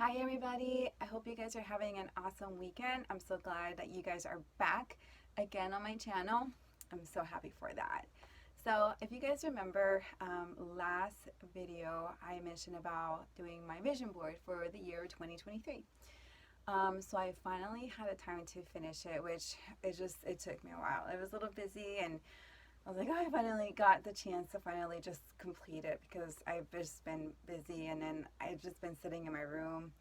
Hi everybody, I hope you guys are having an awesome weekend. I'm so glad that you guys are back again on my channel. I'm so happy for that. So if you guys remember last video I mentioned about doing my vision board for the year 2023. So I finally had a time to finish it, which it took me a while. I was a little busy and I was like, oh, I finally got the chance to finally just complete it because I've just been busy and then I've just been sitting in my room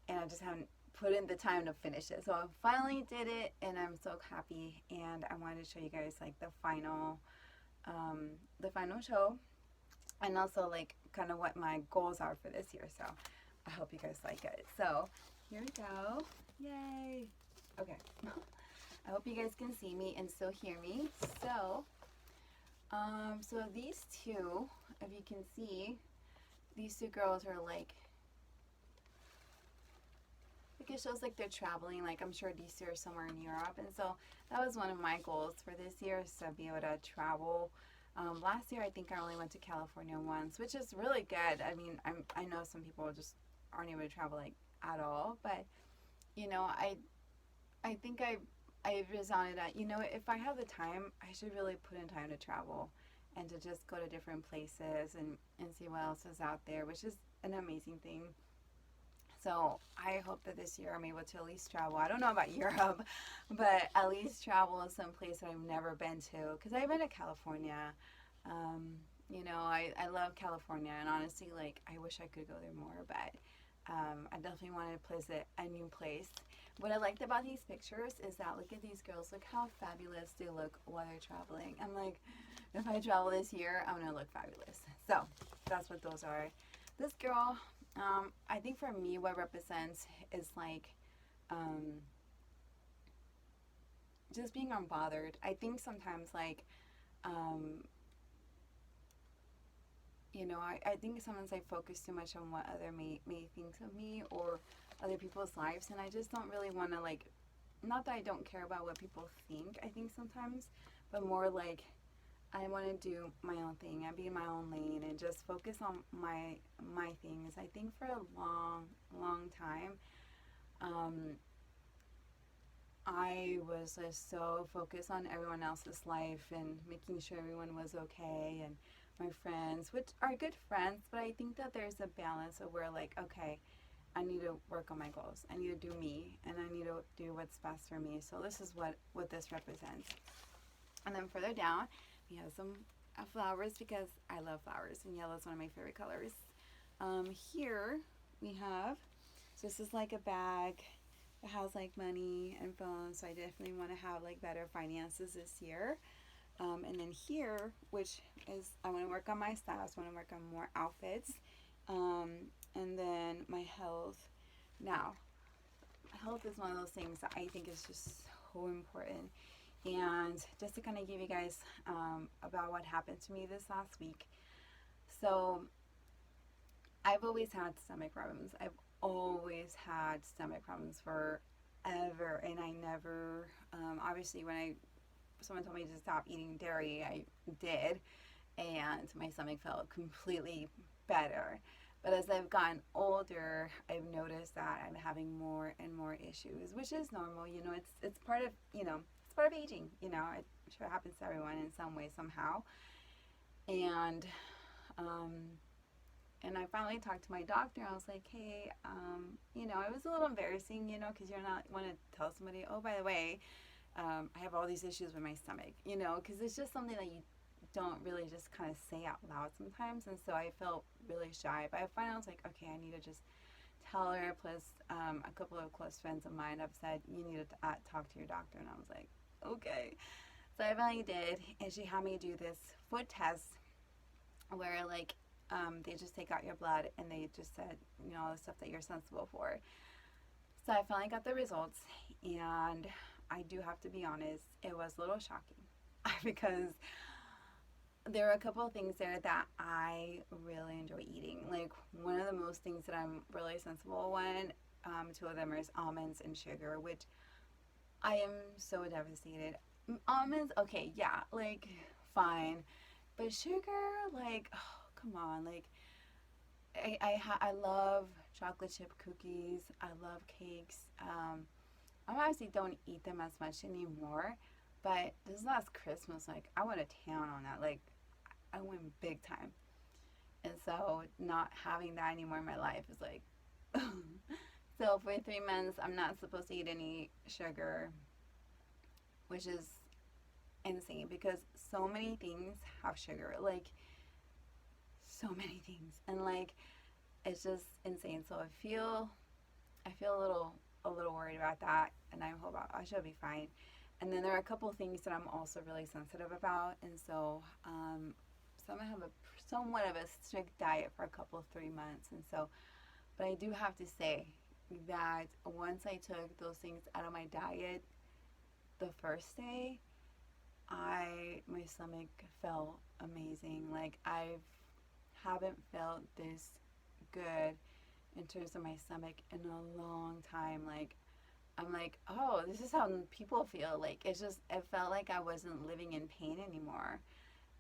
and I just haven't put in the time to finish it. So I finally did it and I'm so happy, and I wanted to show you guys like the final show, and also like kind of what my goals are for this year. So I hope you guys like it. So here we go. Yay. Okay. I hope you guys can see me and still hear me. So these two, if you can see, these two girls are like it shows like they're traveling. Like I'm sure these two are somewhere in Europe, and so that was one of my goals for this year, is to be able to travel. Last year I think I only went to California once, which is really good. I mean, I know some people just aren't able to travel like at all, but you know, I think I resounded that, you know, if I have the time, I should really put in time to travel and to just go to different places and see what else is out there, which is an amazing thing. So I hope that this year I'm able to at least travel. I don't know about Europe, but at least travel some place that I've never been to. Because I've been to California. You know, I love California, and honestly, like, I wish I could go there more, but I definitely wanted to visit a new place. What I liked about these pictures is that, look at these girls, look how fabulous they look while they're traveling. I'm like, if I travel this year, I'm gonna look fabulous. So that's what those are. This girl, I think for me, what represents is like just being unbothered. I think sometimes, like, um, you know, I think sometimes I focus too much on what other may think of me or other people's lives, and I just don't really want to, like, not that I don't care about what people think, I think sometimes, but more like I want to do my own thing and be in my own lane and just focus on my things. I think for a long time, um, I was just so focused on everyone else's life and making sure everyone was okay, and my friends, which are good friends, but I think that there's a balance of where, like, okay, I need to work on my goals. I need to do me, and I need to do what's best for me. So this is what this represents. And then further down, we have some flowers because I love flowers, and yellow is one of my favorite colors. Here we have, so this is like a bag that has like money and phones, so I definitely want to have like better finances this year. And then here, which is, I want to work on my styles, I want to work on more outfits. And then my health. Now, health is one of those things that I think is just so important. And just to kind of give you guys about what happened to me this last week. So I've always had stomach problems. I've always had stomach problems forever, and I never, obviously, when someone told me to stop eating dairy, I did, and my stomach felt completely better. But as I've gotten older, I've noticed that I'm having more and more issues, which is normal. You know, it's part of, you know, it's part of aging. You know, I'm sure it happens to everyone in some way, somehow. And um, and I finally talked to my doctor. I was like, hey, you know, it was a little embarrassing, you know, because you're not want to tell somebody, oh, by the way, I have all these issues with my stomach, you know, because it's just something that you don't really just kind of say out loud sometimes. And so I felt really shy. But I finally was like, okay, I need to just tell her. Plus, a couple of close friends of mine have said, you need to talk to your doctor. And I was like, okay. So I finally did. And she had me do this foot test where, like, they just take out your blood and they just said, you know, all the stuff that you're sensible for. So I finally got the results, and I do have to be honest, it was a little shocking because there are a couple of things there that I really enjoy eating. Like, one of the most things that I'm really sensible on, two of them is almonds and sugar, which I am so devastated. Almonds, okay, yeah, like, fine. But sugar, like, oh, come on, like, I love chocolate chip cookies. I love cakes. I obviously don't eat them as much anymore, but this last Christmas, like, I went to town on that. Like, I went big time. And so not having that anymore in my life is like, so for 3 months, I'm not supposed to eat any sugar, which is insane because so many things have sugar. Like, so many things. And like, it's just insane. So I feel a little worried about that, and I hope I should be fine. And then there are a couple of things that I'm also really sensitive about, and so so I'm gonna have a somewhat of a strict diet for a couple of 3 months, and so, but I do have to say that once I took those things out of my diet, the first day, my stomach felt amazing. Like I haven't felt this good in terms of my stomach in a long time. Like I'm like, oh, this is how people feel. Like it felt like I wasn't living in pain anymore.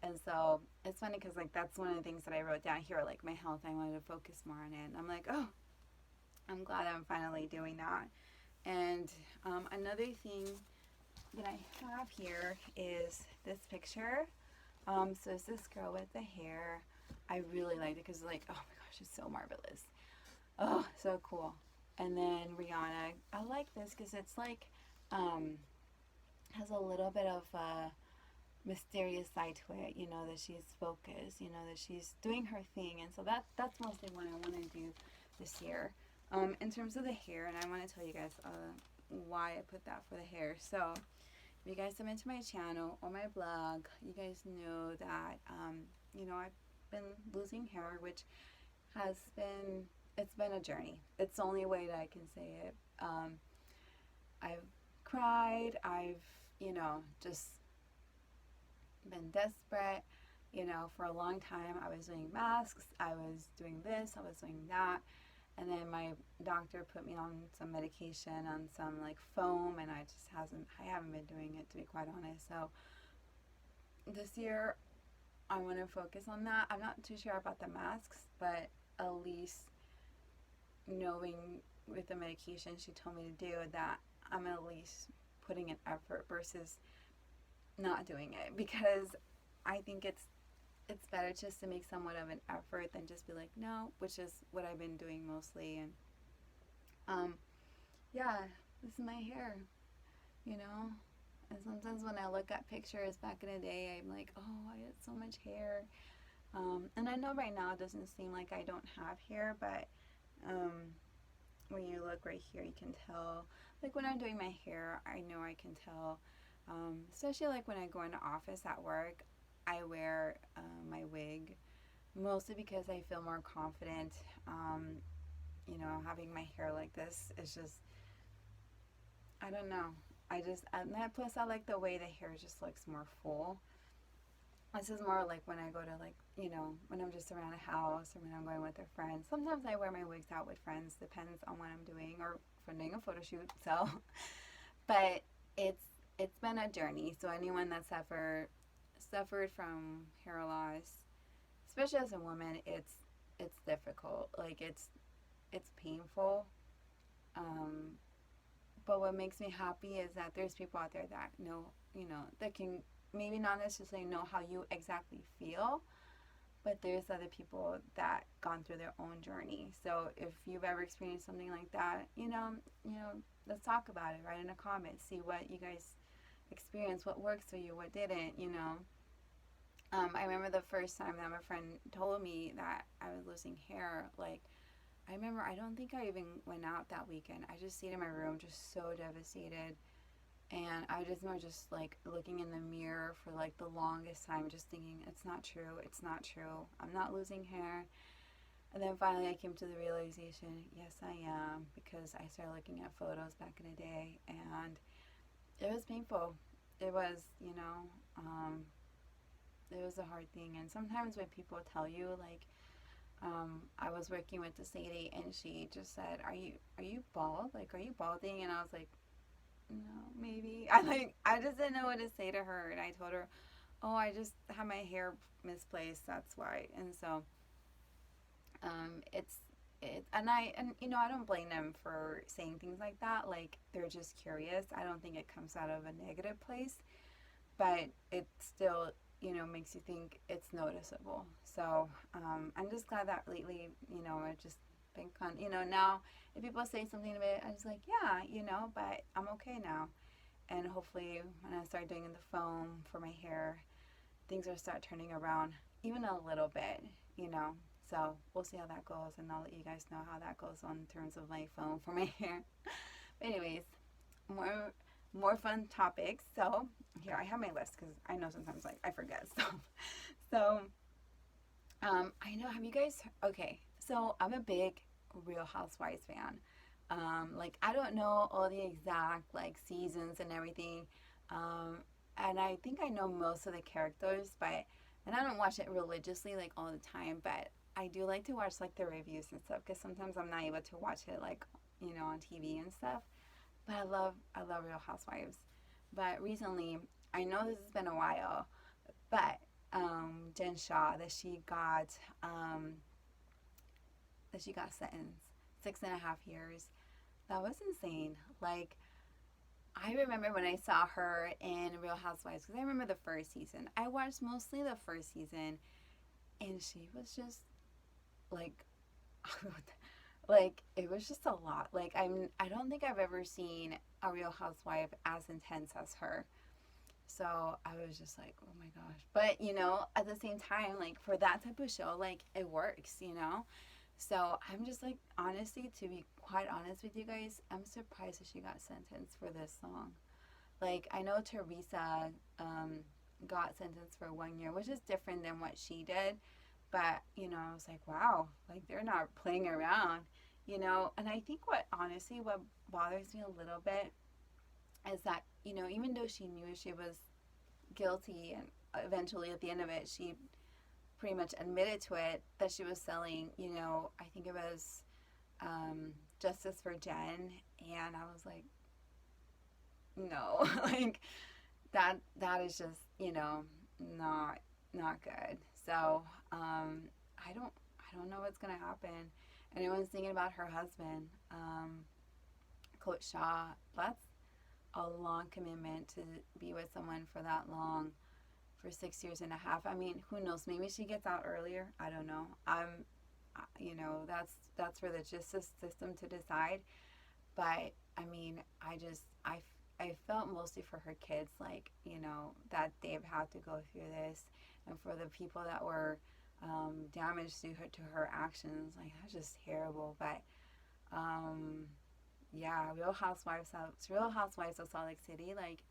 And so it's funny because like that's one of the things that I wrote down here, like my health. I wanted to focus more on it. And I'm like, oh, I'm glad I'm finally doing that. And another thing that I have here is this picture. So it's this girl with the hair. I really liked it because like, oh my gosh, it's so marvelous. Oh, so cool. And then Rihanna, I like this because it's like has a little bit of a mysterious side to it. You know that she's focused. You know that she's doing her thing, and so that's mostly what I want to do this year. In terms of the hair, and I want to tell you guys why I put that for the hair. So if you guys come into my channel or my blog, you guys know that you know I've been losing hair, which has been it's been a journey. It's the only way that I can say it. I've cried. I've just been desperate. For a long time I was doing masks. I was doing this. I was doing that. And then my doctor put me on some medication, on some like foam, and I haven't been doing it, to be quite honest. So this year I want to focus on that. I'm not too sure about the masks, but at least knowing with the medication she told me to do that I'm at least putting an effort versus not doing it, because I think it's better just to make somewhat of an effort than just be like no, which is what I've been doing mostly. And yeah, this is my hair, and sometimes when I look at pictures back in the day, I'm like, oh, I had so much hair. And I know right now it doesn't seem like I don't have hair, but when you look right here, you can tell. Like when I'm doing my hair, I know I can tell. Especially like when I go into office at work, I wear my wig, mostly because I feel more confident. Having my hair like this is just, I don't know. Plus I like the way the hair just looks more full. This is more like when I go to when I'm just around a house or when I'm going with a friend. Sometimes I wear my wigs out with friends, depends on what I'm doing or if I'm doing a photo shoot. So, but it's been a journey. So anyone that's ever suffered from hair loss, especially as a woman, it's difficult. Like it's painful. But what makes me happy is that there's people out there that know, that can maybe not necessarily know how you exactly feel, but there's other people that gone through their own journey. So if you've ever experienced something like that, let's talk about it. Write in a comment, see what you guys experienced, what works for you, what didn't. I remember the first time that my friend told me that I was losing hair. Like, I remember, I don't think I even went out that weekend. I just stayed in my room, just so devastated. And I just remember just like looking in the mirror for like the longest time, just thinking, it's not true, I'm not losing hair. And then finally I came to the realization, yes I am, because I started looking at photos back in the day, and it was painful. It was, it was a hard thing. And sometimes when people tell you, like, I was working with this lady and she just said, are you bald? Like, are you balding? And I was like, no, maybe. I just didn't know what to say to her, and I told her, oh, I just have my hair misplaced, that's why. And so And I don't blame them for saying things like that. Like, they're just curious. I don't think it comes out of a negative place, but it still, makes you think it's noticeable. So I'm just glad that lately, I've just been now if people say something to me, I'm just like, yeah, but I'm okay now. And hopefully when I start doing the foam for my hair, things will start turning around even a little bit, you know. So we'll see how that goes, and I'll let you guys know how that goes on in terms of my foam for my hair. But anyways, more fun topics. So here I have my list because I know sometimes like I forget stuff. So I know. Have you guys? Okay, so I'm a big Real Housewives fan. Like I don't know all the exact like seasons and everything, um, and I think I know most of the characters, but and I don't watch it religiously like all the time, but I do like to watch like the reviews and stuff because sometimes I'm not able to watch it like on TV and stuff. But I love Real Housewives. But recently, I know this has been a while, but Jen Shaw um, that she got sentenced 6.5 years. That was insane. Like I remember when I saw her in Real Housewives because I remember the first season. I watched mostly the first season, and she was just like, like it was just a lot. Like I don't think I've ever seen a Real Housewife as intense as her. So I was just like, oh my gosh. But at the same time, like for that type of show, like it works. So I'm just like, honestly, to be quite honest with you guys, I'm surprised that she got sentenced for this long. Like I know Teresa got sentenced for 1 year, which is different than what she did. But I was like, wow, like they're not playing around. And I think what bothers me a little bit is that even though she knew she was guilty, and eventually at the end of it, she pretty much admitted to it that she was selling. I think it was Justice for Jen, and I was like, no, like that is just not good. So I don't know what's gonna happen. And everyone's thinking about her husband, Coach Shaw. That's a long commitment to be with someone for that long, for 6 years and a half. I mean, who knows? Maybe she gets out earlier. I don't know. That's for the justice system to decide. But I mean, I felt mostly for her kids, like that they've had to go through this, and for the people that were damaged to her actions. Like that's just terrible. But yeah, Real Housewives of Salt Lake City. Like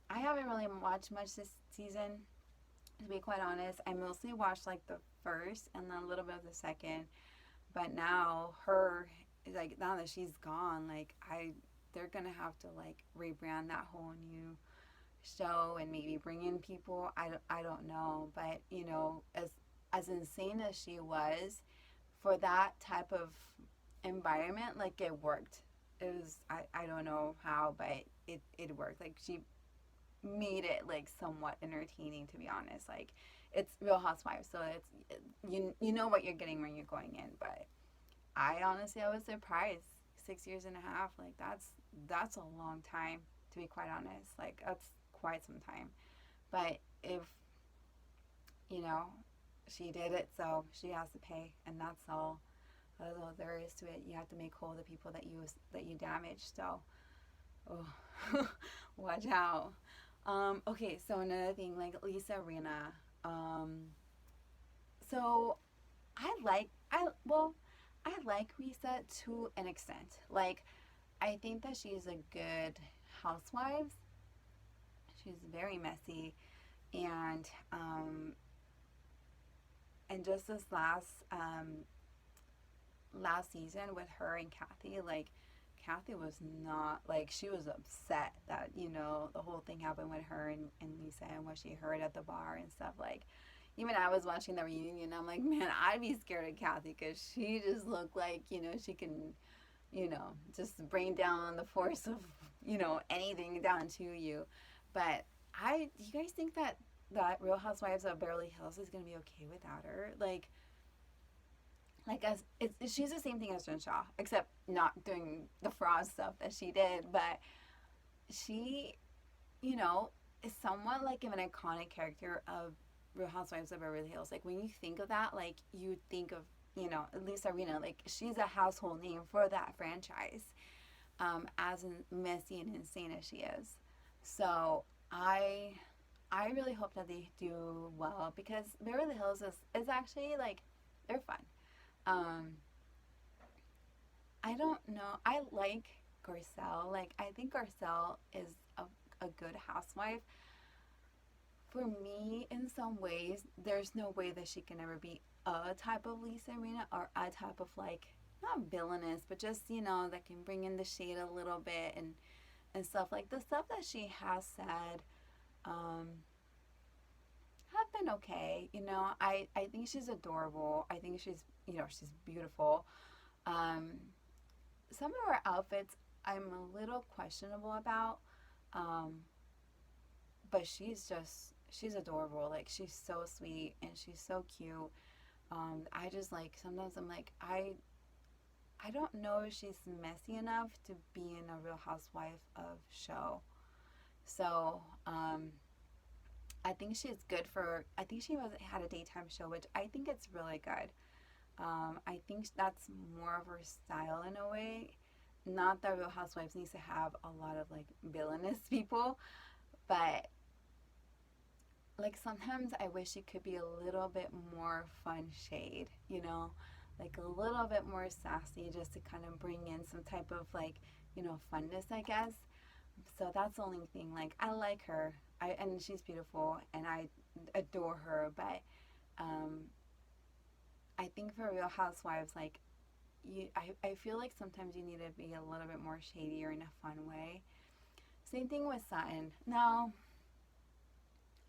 I haven't really watched much this season, to be quite honest. I mostly watched like the first and then a little bit of the second. But now now that she's gone, like they're gonna have to like rebrand that whole new show and maybe bring in people. I don't know, but as insane as she was, for that type of environment, like it worked. It was I don't know how, but it worked. Like she made it like somewhat entertaining, to be honest. Like it's Real Housewives, so you know what you're getting when you're going in. But I honestly, I was surprised. 6 years and a half, like that's a long time, to be quite honest. Like that's quite some time. But if she did it, so she has to pay, and that's all. That's all there is to it. You have to make whole the people that you damaged. So, oh, watch out. Okay, so another thing, like Lisa Rinna. So I like Lisa to an extent. Like I think that she's a good housewife. She's very messy, and just this last season with her and Kathy, like Kathy was not, like she was upset that the whole thing happened with her and Lisa and what she heard at the bar and stuff. Like even I was watching the reunion, I'm like, man, I'd be scared of Kathy because she just looked like she can just bring down the force of anything down to you. But do you guys think that Real Housewives of Beverly Hills is gonna be okay without her? Like like as she's the same thing as Jen Shaw, except not doing the fraud stuff that she did, but she, you know, is somewhat like an iconic character of Real Housewives of Beverly Hills. Like when you think of that, like you think of, you know, Lisa Rinna, like she's a household name for that franchise, as messy and insane as she is. So I really hope that they do well because Beverly Hills is actually like they're fun. Um, I don't know. I like Garcelle. Like I think Garcelle is a good housewife. For me, in some ways, there's no way that she can ever be a type of Lisa Arena or a type of like not villainous, but just that can bring in the shade a little bit and stuff like the stuff that she has said. Um, have been okay. I think she's adorable. I think she's beautiful. Um, some of her outfits I'm a little questionable about. Um, but she's adorable. Like she's so sweet and she's so cute. I just like sometimes I'm like I don't know if she's messy enough to be in a Real Housewife of show. So I think she's good for. I think she had a daytime show, which I think it's really good. I think that's more of her style in a way. Not that Real Housewives needs to have a lot of like villainous people, but like sometimes I wish it could be a little bit more fun shade, like a little bit more sassy just to kind of bring in some type of like, funness, I guess. So that's the only thing. Like I like her, and she's beautiful, and I adore her. But um, I think for Real Housewives, like I feel like sometimes you need to be a little bit more shadier in a fun way. Same thing with Sutton. No,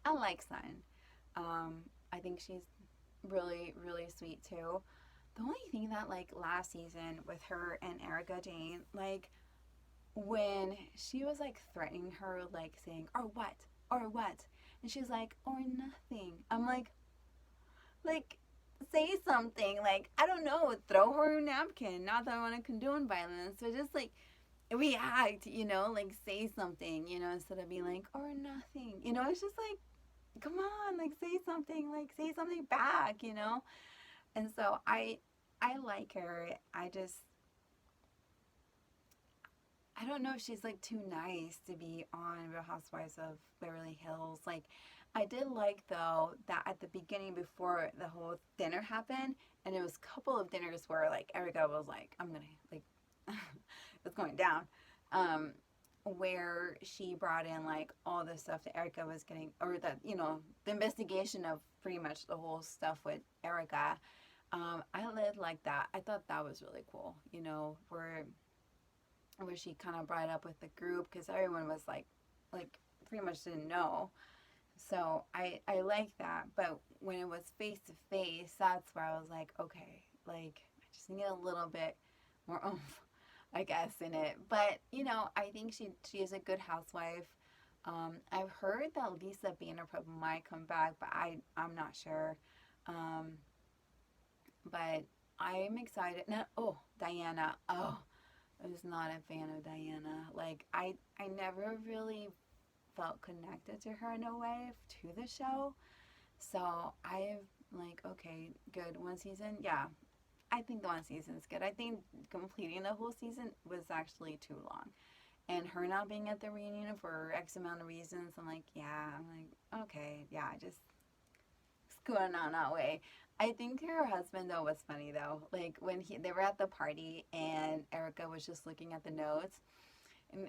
I like Sutton. I think she's really, really sweet too. The only thing that like last season with her and Erica Jane, like when she was like threatening her, like saying, or what, and she's like, or nothing. I'm like, say something. Like, I don't know, throw her a napkin. Not that I want to condone violence, but just like react, like say something, instead of being like, or nothing. It's just like, come on, like say something back. And so I like her. I don't know if she's like too nice to be on Real Housewives of Beverly Hills. Like I did like though that at the beginning before the whole dinner happened, and it was a couple of dinners where like Erica was like, I'm gonna like it's going down. Where she brought in like all the stuff that Erica was getting, or that the investigation of pretty much the whole stuff with Erica. I did like that. I thought that was really cool. Where she kind of brought it up with the group because everyone was like pretty much didn't know. So I like that. But when it was face to face, that's where I was like, okay, like I just need a little bit more oomph, I guess, in it. But I think she is a good housewife. I've heard that Lisa Vanderpump might come back, but I'm not sure. But I'm excited. No, oh, Diana. Oh, I was not a fan of Diana. Like I never really felt connected to her in a way to the show. So I've like, okay, good, one season. Yeah, I think the one season is good. I think completing the whole season was actually too long. And her not being at the reunion for X amount of reasons, I'm like, yeah, I'm like, okay, yeah, just it's going on that way. I think her husband though was funny though. Like when they were at the party and Erica was just looking at the notes,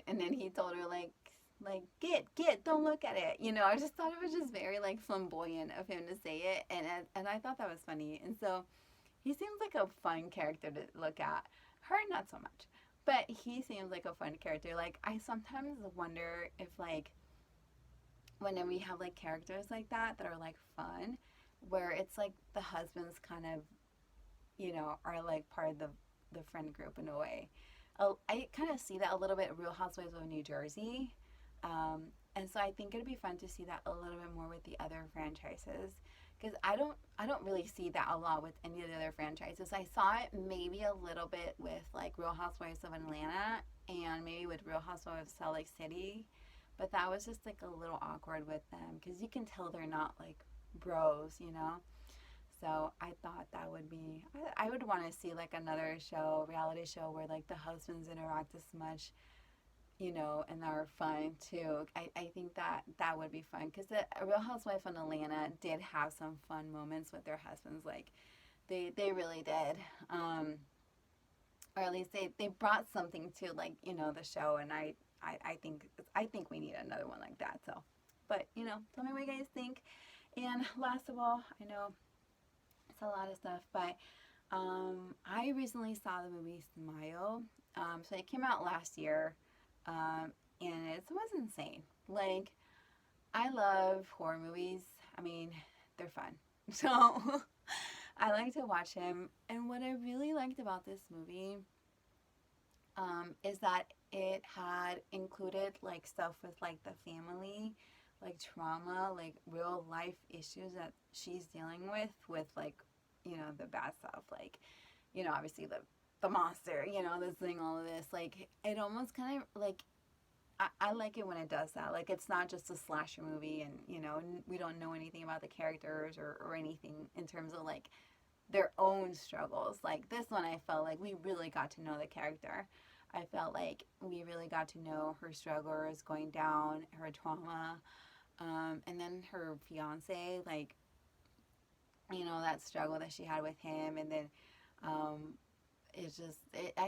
and then he told her like get don't look at it. I just thought it was just very like flamboyant of him to say it, and I thought that was funny. And so he seems like a fun character to look at. Her not so much, but he seems like a fun character. Like I sometimes wonder if like when we have like characters like that are like fun, where it's like the husbands kind of are like part of the friend group in a way. I kind of see that a little bit Real Housewives of New Jersey. And so I think it'd be fun to see that a little bit more with the other franchises. because I don't really see that a lot with any of the other franchises. I saw it maybe a little bit with like Real Housewives of Atlanta and maybe with Real Housewives of Salt Lake City, but that was just like a little awkward with them because you can tell they're not like bros, you know. So I thought that would be, I would want to see like another show, reality show, where like the husbands interact as much, you know, and are fun too. I think that that would be fun because the Real Housewife in Atlanta did have some fun moments with their husbands. Like they really did. Or at least they brought something to like, you know, the show. And I think we need another one like that. So, but you know, tell me what you guys think. And last of all, I know it's a lot of stuff, but I recently saw the movie Smile. So it came out last year, and it was insane. Like, I love horror movies. I mean, they're fun. So I like to watch them. And what I really liked about this movie is that it had included like stuff with like the family, like trauma, like real life issues that she's dealing with like, you know, the bad stuff, like, you know, obviously the monster, you know, this thing, all of this, like, it almost kind of like, I like it when it does that. Like, it's not just a slasher movie and, you know, we don't know anything about the characters or anything in terms of like their own struggles. Like this one, I felt like we really got to know the character. I felt like we really got to know her struggles going down, her trauma, and then her fiance, like, you know, that struggle that she had with him. And then I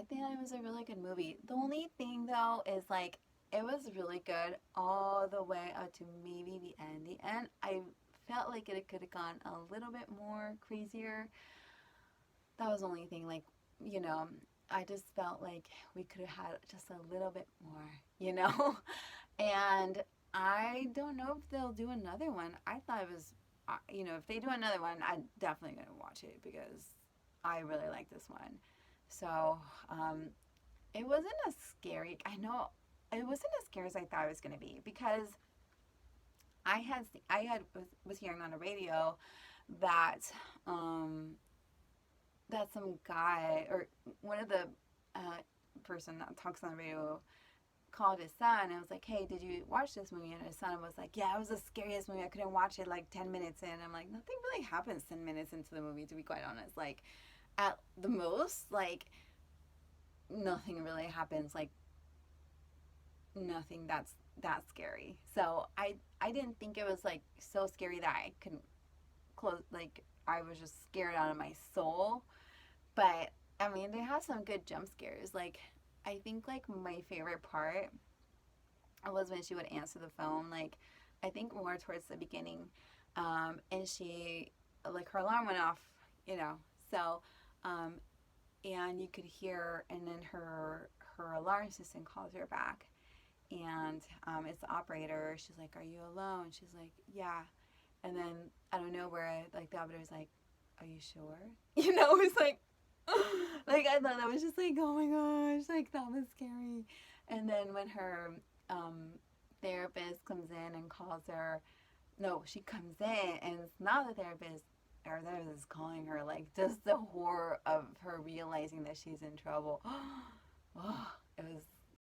think it was a really good movie. The only thing though is like it was really good all the way up to maybe the end. The end, I felt like it could have gone a little bit more crazier. That was the only thing. Like, you know, I just felt like we could have had just a little bit more, you know. And I don't know if they'll do another one. I thought it was, you know, if they do another one, I'm definitely going to watch it because I really like this one. So, it wasn't as scary. I know it wasn't as scary as I thought it was going to be because was hearing on the radio that that some guy or one of the person that talks on the radio called his son and was like, hey, did you watch this movie? And his son was like, yeah, it was the scariest movie. I couldn't watch it like 10 minutes in. I'm like, nothing really happens 10 minutes into the movie, to be quite honest. Like, at the most, like, nothing really happens. Like, nothing that's that scary. So I didn't think it was like so scary that I couldn't close, like, I was just scared out of my soul. But I mean, they have some good jump scares. Like, I think like my favorite part was when she would answer the phone. Like, I think more towards the beginning, and she, like, her alarm went off, you know. So, and you could hear, and then her alarm system calls her back, and it's the operator. She's like, "Are you alone?" She's like, "Yeah." And then I don't know where, like, the operator's like, "Are you sure?" You know, it's like, like, I thought that was just like, oh my gosh, like, that was scary. And then when her therapist comes in and calls her, no, she comes in and it's not the therapist, or therapist is calling her, like, just the horror of her realizing that she's in trouble. Oh, it was